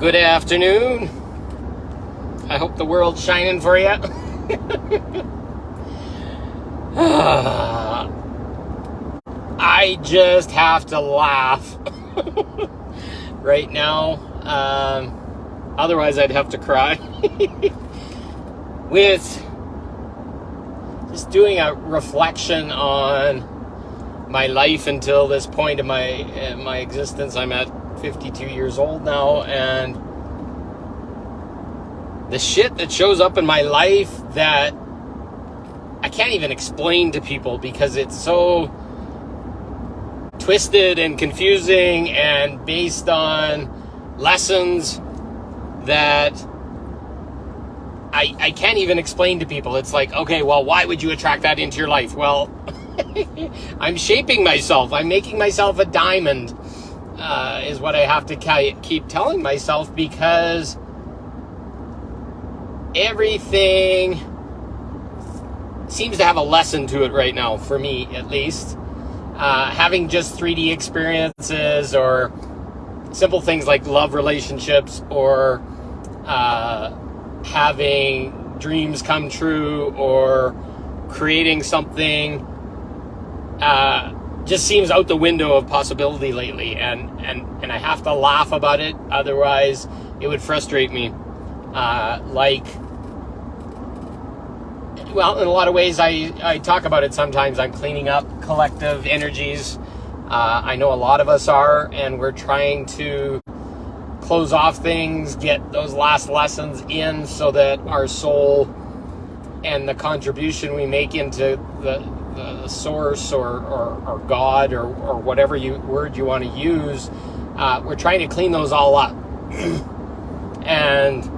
Good afternoon. I hope the world's shining for you. I just have to laugh right now. Otherwise, I'd have to cry. With just doing a reflection on my life until this point in my existence. I'm at 52 years old now, and the shit that shows up in my life that I can't even explain to people because it's so twisted and confusing and based on lessons that I can't even explain to people. It's like, okay, well, why would you attract that into your life? Well, I'm shaping myself. I'm making myself a diamond, is what I have to keep telling myself, because everything seems to have a lesson to it right now, for me at least. Having just 3D experiences or simple things like love relationships, or having dreams come true, or creating something just seems out the window of possibility lately, and I have to laugh about it, otherwise it would frustrate me. Well, in a lot of ways, I talk about it sometimes. I'm cleaning up collective energies. I know a lot of us are, and we're trying to close off things, get those last lessons in, so that our soul and the contribution we make into the source or God or whatever word you want to use, we're trying to clean those all up. And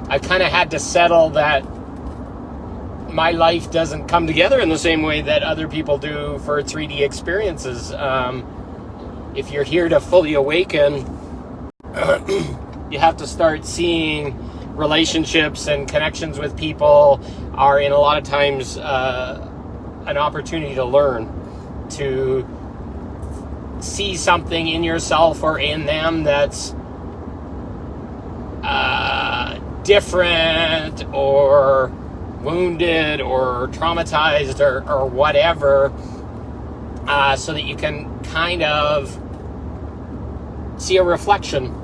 I've kind of had to settle that my life doesn't come together in the same way that other people do for 3D experiences. If you're here to fully awaken, you have to start seeing relationships and connections with people are, in a lot of times, an opportunity to learn, to see something in yourself or in them that's different or wounded or traumatized or whatever, so that you can kind of see a reflection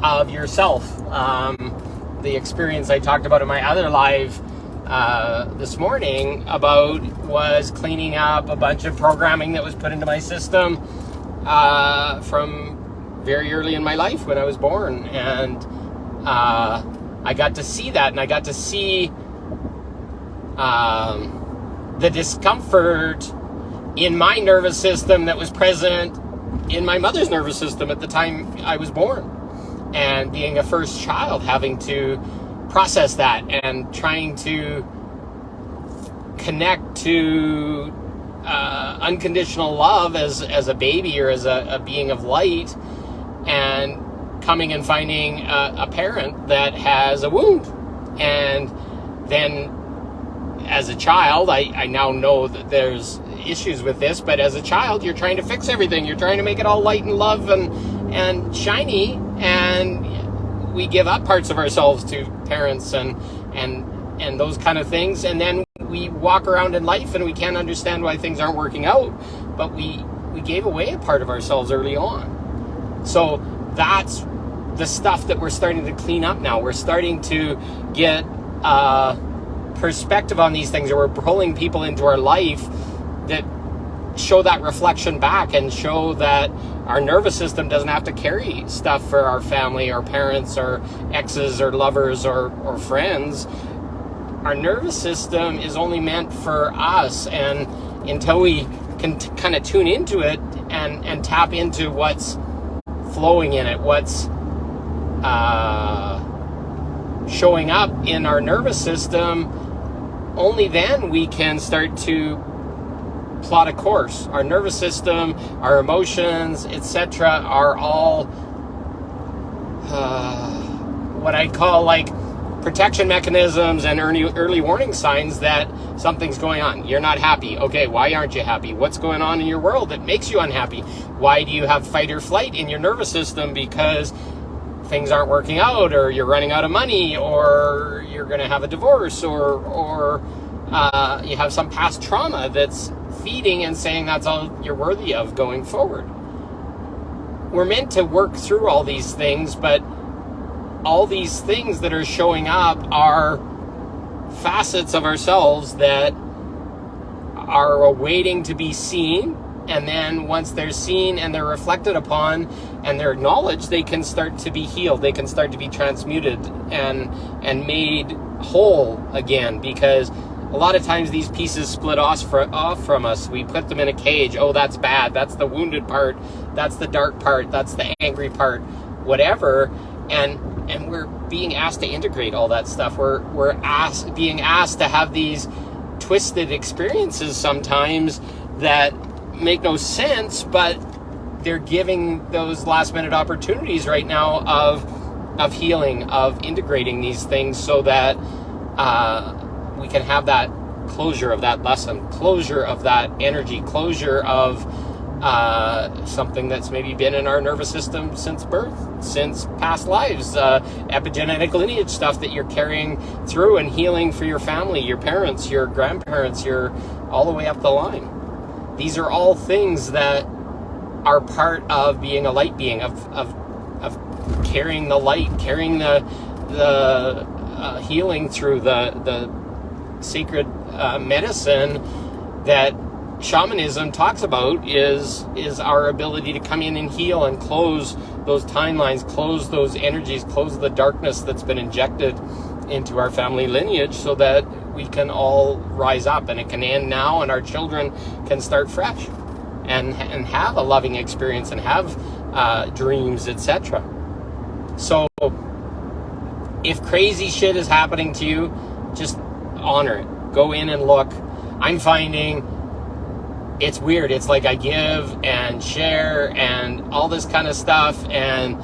of yourself. The experience I talked about in my other live this morning about was cleaning up a bunch of programming that was put into my system from very early in my life when I was born, and I got to see that, and I got to see the discomfort in my nervous system that was present in my mother's nervous system at the time I was born, and being a first child, having to process that and trying to connect to unconditional love as a baby or as a being of light, and coming and finding a parent that has a wound. And then as a child, I now know that there's issues with this, but as a child, you're trying to fix everything. You're trying to make it all light and love and shiny, and we give up parts of ourselves to parents and those kind of things, and then we walk around in life and we can't understand why things aren't working out, but we gave away a part of ourselves early on. So that's the stuff that we're starting to clean up now. We're starting to get perspective on these things, or we're pulling people into our life that show that reflection back and show that our nervous system doesn't have to carry stuff for our family or parents or exes or lovers or friends. Our nervous system is only meant for us, and until we can kind of tune into it and tap into what's flowing in it, what's showing up in our nervous system, only then we can start to plot a course. Our nervous system, our emotions, etc. are all what I call like protection mechanisms and early warning signs that something's going on. You're not happy. Okay, why aren't you happy? What's going on in your world that makes you unhappy? Why do you have fight or flight in your nervous system? Because things aren't working out, or you're running out of money, or you're going to have a divorce, or you have some past trauma that's feeding and saying that's all you're worthy of going forward. We're meant to work through all these things, but all these things that are showing up are facets of ourselves that are awaiting to be seen. And then once they're seen and they're reflected upon and they're acknowledged, they can start to be healed. They can start to be transmuted and made whole again, because a lot of times these pieces split off from us. We put them in a cage. Oh, that's bad. That's the wounded part. That's the dark part. That's the angry part. Whatever. And we're being asked to integrate all that stuff. We're being asked to have these twisted experiences sometimes that make no sense, but they're giving those last minute opportunities right now of healing, of integrating these things so that we can have that closure of that lesson, closure of that energy, closure of something that's maybe been in our nervous system since birth, since past lives, epigenetic lineage stuff that you're carrying through and healing for your family, your parents, your grandparents, your all the way up the line. These are all things that are part of being a light being, of carrying the light, carrying the healing through the sacred medicine that shamanism talks about is our ability to come in and heal and close those timelines, close those energies, close the darkness that's been injected into our family lineage so that we can all rise up and it can end now and our children can start fresh and have a loving experience and have dreams, etc. So if crazy shit is happening to you, just honor it. Go in and look. I'm finding it's weird. It's like I give and share and all this kind of stuff, and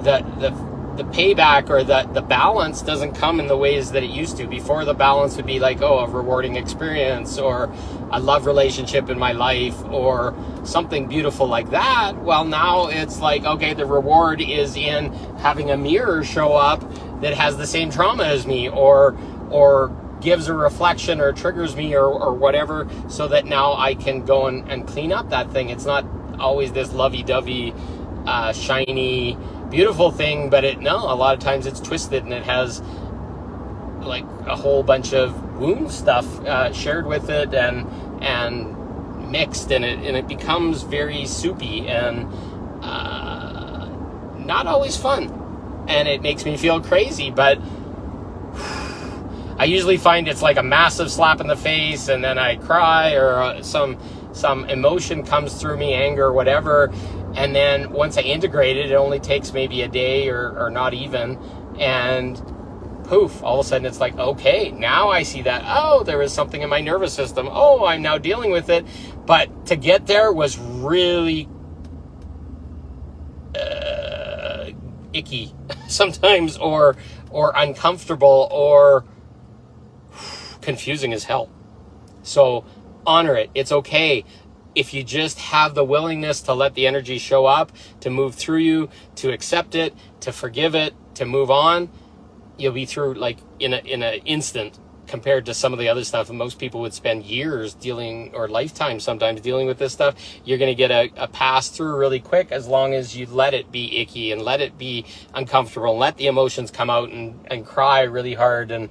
the payback or the balance doesn't come in the ways that it used to. Before, the balance would be like, oh, a rewarding experience or a love relationship in my life or something beautiful like that. Well, now it's like, okay, the reward is in having a mirror show up that has the same trauma as me or gives a reflection or triggers me or whatever, so that now I can go and clean up that thing. It's not always this lovey-dovey, shiny, beautiful thing, but a lot of times it's twisted and it has like a whole bunch of wound stuff shared with it and mixed, and it becomes very soupy and not always fun, and it makes me feel crazy. But I usually find it's like a massive slap in the face, and then I cry or some emotion comes through me, anger or whatever, and then once I integrate it, it only takes maybe a day or not even, and poof, all of a sudden it's like, okay, now I see that, oh, there was something in my nervous system, oh, I'm now dealing with it. But to get there was really icky sometimes, or uncomfortable, or confusing as hell. So honor it. It's okay if you just have the willingness to let the energy show up, to move through you, to accept it, to forgive it, to move on. You'll be through like in an instant, compared to some of the other stuff. And most people would spend years dealing, or lifetimes sometimes, dealing with this stuff. You're going to get a pass through really quick, as long as you let it be icky and let it be uncomfortable and let the emotions come out and cry really hard and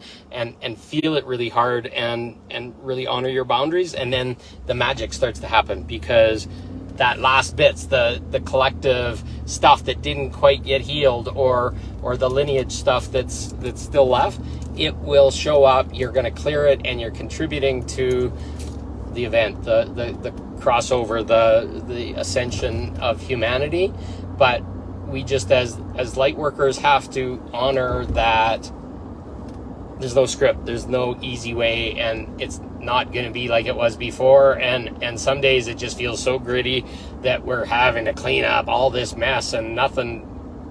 feel it really hard and really honor your boundaries. And then the magic starts to happen, because that last bits, the collective stuff that didn't quite get healed, or the lineage stuff that's still left, it will show up. You're going to clear it, and you're contributing to the event, the crossover, the ascension of humanity. But we just, as light workers, have to honor that there's no script, there's no easy way, and it's not going to be like it was before. And some days it just feels so gritty that we're having to clean up all this mess and nothing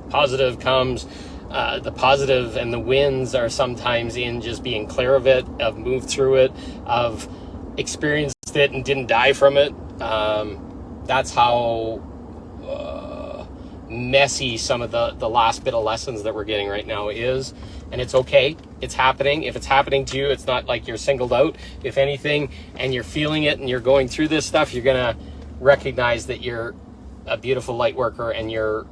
positive comes. The positive and the wins are sometimes in just being clear of it, of moved through it, of experienced it and didn't die from it. That's how messy some of the last bit of lessons that we're getting right now is, and it's okay. It's happening. If it's happening to you, it's not like you're singled out. If anything, and you're feeling it and you're going through this stuff, you're gonna recognize that you're a beautiful light worker and you're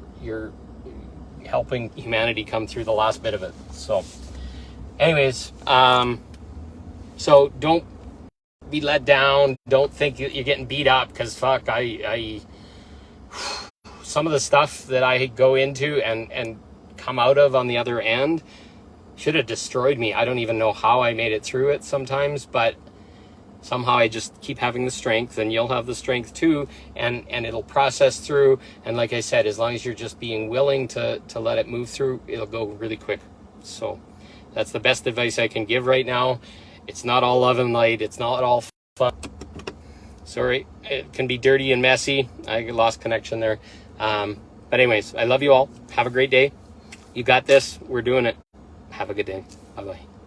helping humanity come through the last bit of it. So anyways, so don't be let down. Don't think you're getting beat up, because fuck, I some of the stuff that I go into and come out of on the other end should have destroyed me. I don't even know how I made it through it sometimes, but somehow I just keep having the strength, and you'll have the strength too, and it'll process through. And like I said, as long as you're just being willing to let it move through, it'll go really quick. So that's the best advice I can give right now. It's not all love and light. It's not all fun. Sorry, it can be dirty and messy. I lost connection there. But anyways, I love you all. Have a great day. You got this. We're doing it. Have a good day. Bye-bye.